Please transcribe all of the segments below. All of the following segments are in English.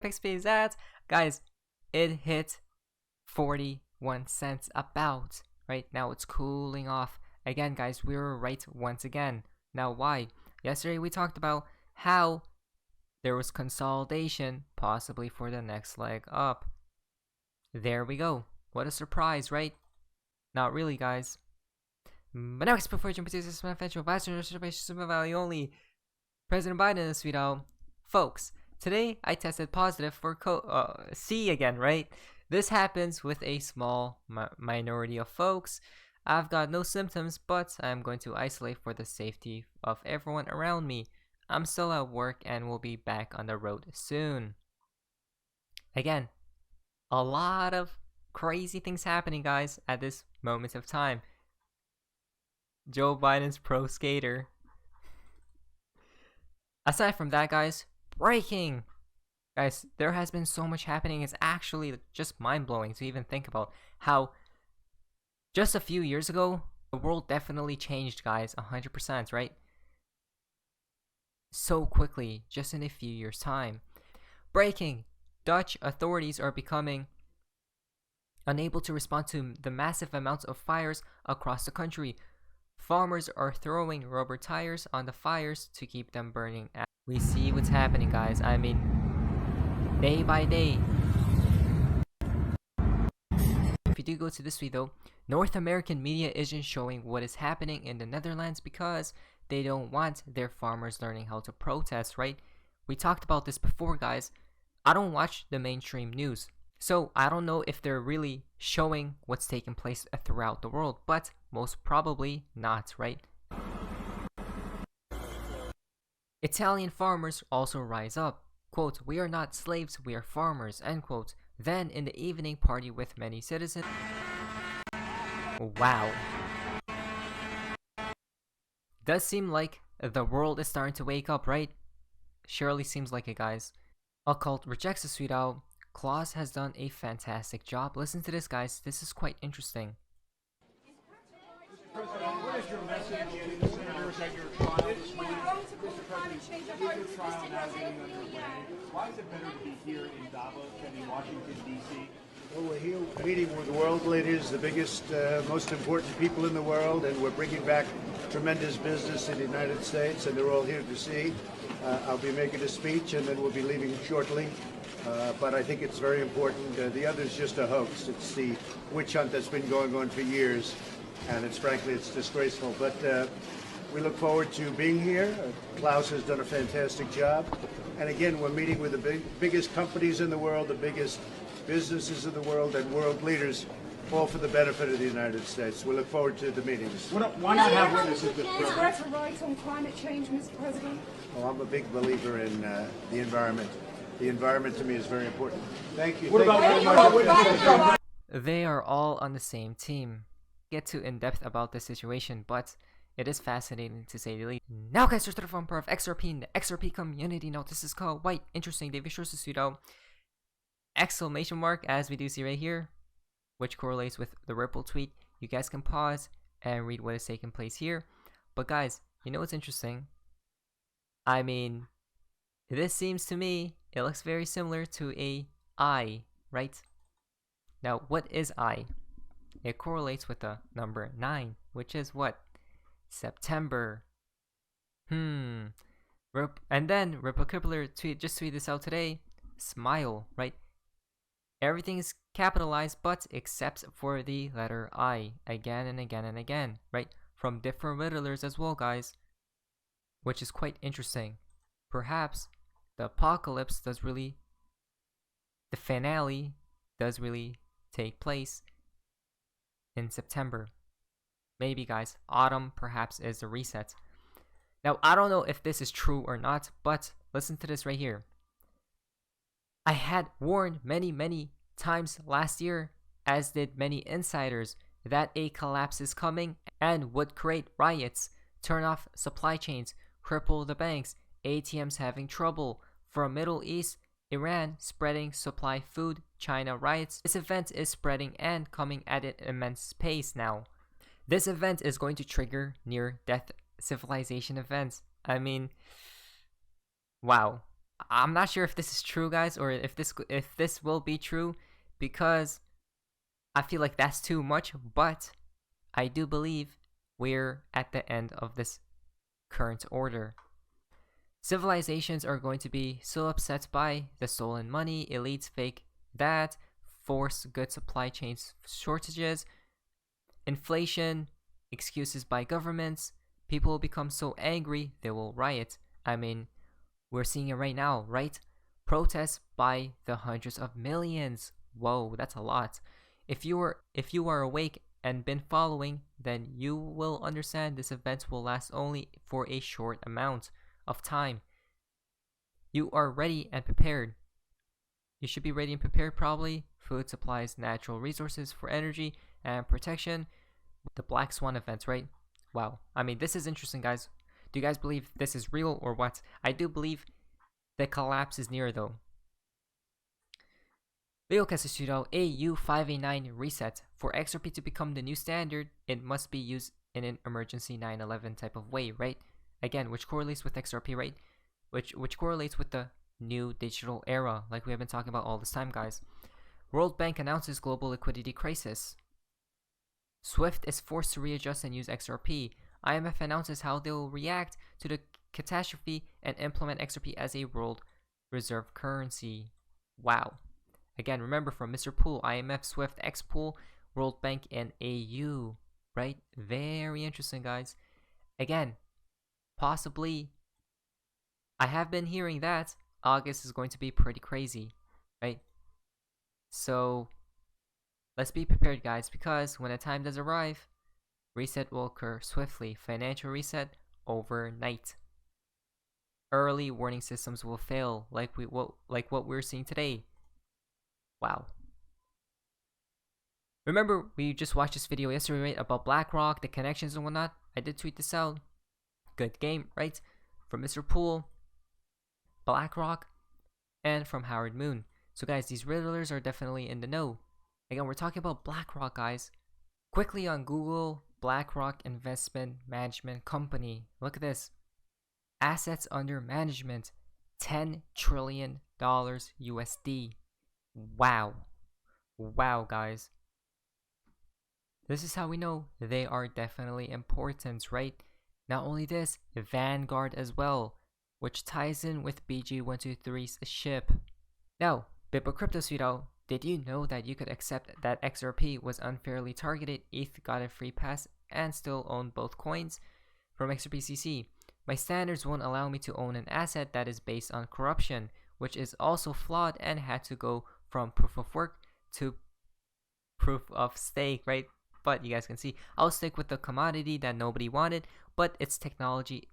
XRP is at, guys, it hit 41 cents about. Right now it's cooling off again, guys. We were right once again. Now why? Yesterday we talked about how there was consolidation possibly for the next leg up. There we go. What a surprise, right? Not really, guys. But now, before jumping into this manufacturer value only, President Biden in this video, folks. Today I tested positive for C again, right? This happens with a small minority of folks. I've got no symptoms, but I'm going to isolate for the safety of everyone around me. I'm still at work and will be back on the road soon. Again, a lot of crazy things happening, guys, at this moment of time. Joe Biden's pro skater. Aside from that, guys, breaking! Guys, there has been so much happening. It's actually just mind-blowing to even think about how just a few years ago, the world definitely changed, guys, 100%, right? So quickly, just in a few years' time. Breaking! Dutch authorities are becoming unable to respond to the massive amounts of fires across the country. Farmers are throwing rubber tires on the fires to keep them burning out. We see what's happening, guys. I mean, day by day. If you do go to this video, North American media isn't showing what is happening in the Netherlands because they don't want their farmers learning how to protest, right? We talked about this before, guys. I don't watch the mainstream news, so I don't know if they're really showing what's taking place throughout the world, but most probably not, right? Italian farmers also rise up. Quote, "We are not slaves, we are farmers," end quote. Then in the evening party with many citizens. Wow. Does seem like the world is starting to wake up, right? Surely seems like it, guys. Occult rejects the sweet out. Klaus has done a fantastic job. Listen to this, guys. This is quite interesting. President, what is your message to the senators at your trial this morning? Mr. President, with your trial now getting underway, why is it better to be here in Davos than in Washington, D.C.? Well, we're here meeting with world leaders, the biggest, most important people in the world, and we're bringing back tremendous business in the United States, and they're all here to see. I'll be making a speech, and then we'll be leaving shortly. But I think it's very important. The other's just a hoax. It's the witch hunt that's been going on for years, and frankly, it's disgraceful. But we look forward to being here. Klaus has done a fantastic job. And again, we're meeting with the biggest companies in the world, the biggest businesses in the world, and world leaders, all for the benefit of the United States. We look forward to the meetings. Why not have witnesses this Is Greta right on climate change, Mr. President? Oh, I'm a big believer in the environment. The environment to me is very important. Thank you. What about They are all on the same team. Get too in-depth about the situation, but it is fascinating to say the least. Now, guys, we're starting from part of XRP in the XRP community. Now, this is called White Interesting David Shorts Pseudo exclamation mark, as we do see right here, which correlates with the Ripple tweet. You guys can pause and read what is taking place here. But guys, you know what's interesting? I mean, this seems to me, it looks very similar to a I, right? Now, what is I? It correlates with the number 9, which is what? September. And then Ripple Crippler just tweeted this out today. Smile, right? Everything is capitalized, but except for the letter I, again and again and again, right? From different riddlers as well, guys, which is quite interesting. Perhaps the apocalypse the finale does really take place in September. Maybe, guys, autumn perhaps is the reset. Now, I don't know if this is true or not, but listen to this right here. I had warned many times last year, as did many insiders, that a collapse is coming and would create riots, turn off supply chains, cripple the banks, ATMs having trouble, from Middle East, Iran spreading supply food, China riots. This event is spreading and coming at an immense pace now. This event is going to trigger near-death civilization events. I mean, wow. I'm not sure if this is true, guys, or if this will be true, because I feel like that's too much, but I do believe we're at the end of this current order. Civilizations are going to be so upset by the stolen money, elites fake that, forced good supply chains shortages, inflation, excuses by governments. People will become so angry they will riot. I mean, we're seeing it right now, right? Protests by the hundreds of millions. Whoa, that's a lot. If you are awake and been following, then you will understand this event will last only for a short amount of time. You are ready and prepared. You should be ready and prepared probably. Food supplies, natural resources for energy and protection. The Black Swan event, right? Wow. I mean, this is interesting, guys. Do you guys believe this is real or what? I do believe the collapse is near, though. Leocasasudo AU589 reset. For XRP to become the new standard, it must be used in an emergency 9/11 type of way, right? Again, which correlates with XRP, right? Which correlates with the new digital era, like we have been talking about all this time, guys. World Bank announces global liquidity crisis. SWIFT is forced to readjust and use XRP. IMF announces how they will react to the catastrophe and implement XRP as a world reserve currency. Wow. Again, remember from Mr. Pool, IMF, SWIFT, X-Pool, World Bank, and AU. Right? Very interesting, guys. Again, possibly, I have been hearing that August is going to be pretty crazy. Right? So, let's be prepared, guys, because when the time does arrive, reset will occur swiftly. Financial reset overnight. Early warning systems will fail, like what we're seeing today. Wow. Remember, we just watched this video yesterday, right, about Blackrock, the connections and whatnot. I did tweet this out. Good game, right? From Mr. Pool, Blackrock, and from Howard Moon. So guys, these riddlers are definitely in the know. Again, we're talking about Blackrock, guys. Quickly on Google, Blackrock Investment Management Company. Look at this. Assets under management, $10 trillion USD. Wow. Wow, guys. This is how we know they are definitely important, right? Not only this, Vanguard as well, which ties in with BG123's ship. Now, Bippo Crypto Suito, did you know that you could accept that XRP was unfairly targeted, ETH got a free pass, and still own both coins? From XRPCC, my standards won't allow me to own an asset that is based on corruption, which is also flawed and had to go from proof of work to proof of stake, right? But you guys can see, I'll stick with the commodity that nobody wanted, but its technology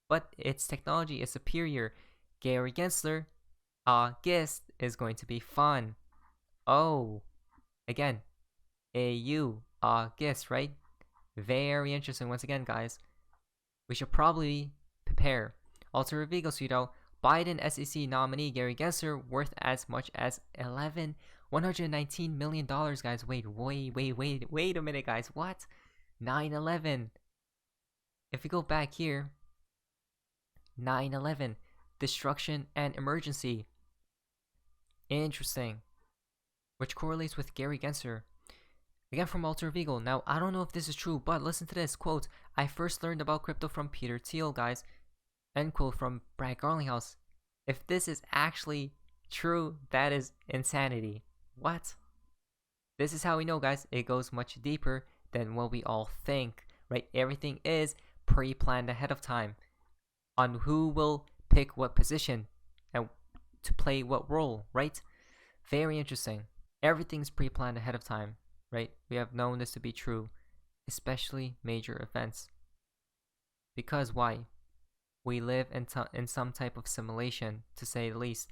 is superior. Gary Gensler, August is going to be fun. Oh, again, AU, August, right? Very interesting. Once again, guys, we should probably prepare. Alter Vigo Suito, Biden SEC nominee Gary Gensler worth as much as $119 million, guys. Wait a minute, guys. What? 9/11. If we go back here, 9/11, destruction and emergency. Interesting. Which correlates with Gary Gensler. Again from Alter Vigo. Now, I don't know if this is true, but listen to this. Quote, I first learned about crypto from Peter Thiel, guys. End quote from Brad Garlinghouse. If this is actually true, that is insanity. What? This is how we know, guys. It goes much deeper than what we all think, right? Everything is pre-planned ahead of time on who will pick what position and to play what role, right? Very interesting. Everything's pre-planned ahead of time, right? We have known this to be true, especially major events. Because why? We live in some type of simulation, to say the least.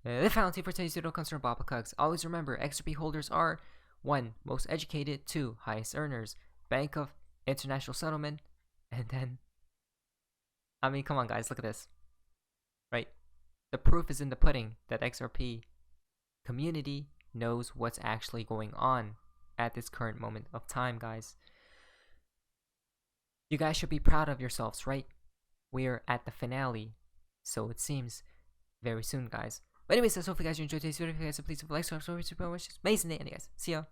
The penalty for today's video comes from Baba Cugs. Always remember, XRP holders are 1. Most educated, 2. Highest earners, Bank of International Settlement, and then, I mean, come on, guys, look at this, right? The proof is in the pudding that XRP community knows what's actually going on at this current moment of time, guys. You guys should be proud of yourselves, right? We're at the finale, so it seems. very soon, guys. But anyways, guys, hopefully you guys enjoyed today's video. If you guys, so please leave a like, subscribe, super much. Amazing day, and guys, see ya.